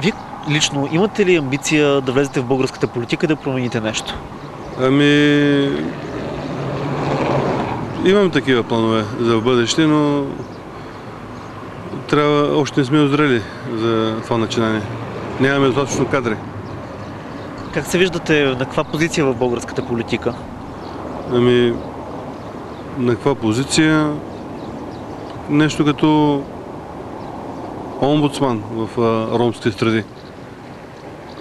Вие лично имате ли амбиция да влезете в българската политика и да промените нещо? Ами, имам такива планове за в бъдеще, но още не сме озрели за това начинание. Нямаме достатъчно кадри. Как се виждате, на каква позиция в българската политика? Ами, на каква позиция? Нещо като омбудсман в ромските среди.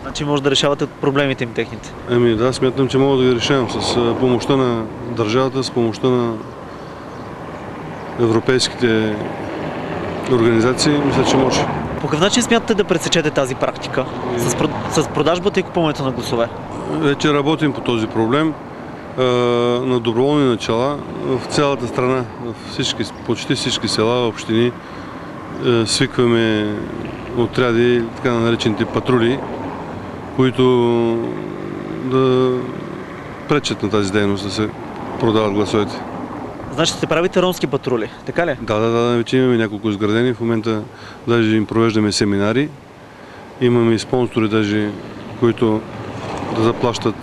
Значи може да решавате проблемите им техните. Ами да, смятам, че мога да ги решавам с помощта на държавата, с помощта на европейските организации. Мисля, че може. По какъв начин смятате да пресечете тази практика? С продажбата и купуването на гласове? Вече работим по този проблем на доброволни начала в цялата страна, почти всички села, общини. Свикваме отряди, така наречените патрули, които да пречат на тази дейност да се продават гласовете. Значи ще правите ромски патрули, така ли? Да, вече имаме няколко изградени. В момента даже им провеждаме семинари. Имаме и спонсори даже, които да заплащат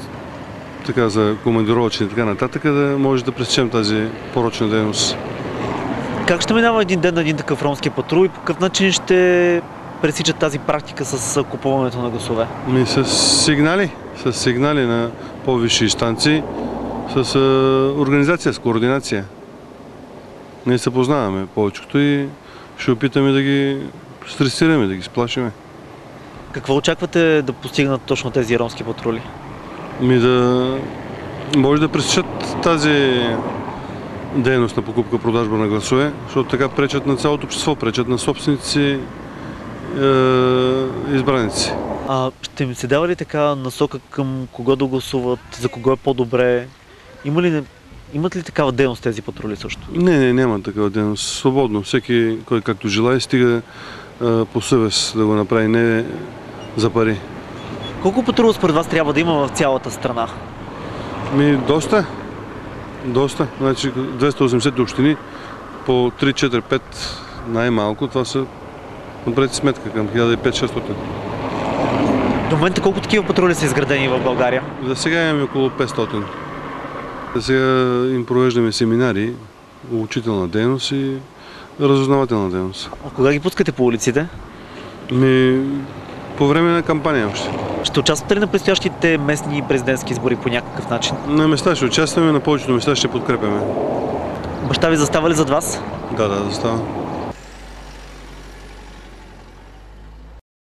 така за командировъчни и така нататък, да може да пресечем тази порочна дейност. Как ще минава един ден на един такъв ромски патрул и по какъв начин ще пресичат тази практика с купуването на гласове? С сигнали на по-висши инстанции, с организация, с координация. Ние се познаваме повечето и ще опитаме да ги стресираме, да ги сплашиме. Какво очаквате да постигнат точно тези ромски патрули? Да може да пресечат тази дейност на покупка-продажба на гласове, защото така пречат на цялото общество, пречат на собствените си избраници. Ще им се дава ли така насока към кого да гласуват, за кого е по-добре? Имат ли такава дейност тези патрули също? Не, няма такава дейност. Свободно. Всеки, кой както желае, стига по съвест да го направи, не за пари. Колко патрула според вас трябва да има в цялата страна? Доста. Значи 280 общини по 3, 4, 5 най-малко. Това са, направете сметка, към 1500-600. До момента колко такива патрули са изградени в България? За сега имаме около 500. За сега им провеждаме семинари, обучителна дейност и разузнавателна дейност. А кога ги пускате по улиците? По време на кампания още. Ще участвате ли на предстоящите местни и президентски избори по някакъв начин? На места ще участваме, на повечето места ще подкрепяме. Баща ви застава ли зад вас? Да, застава.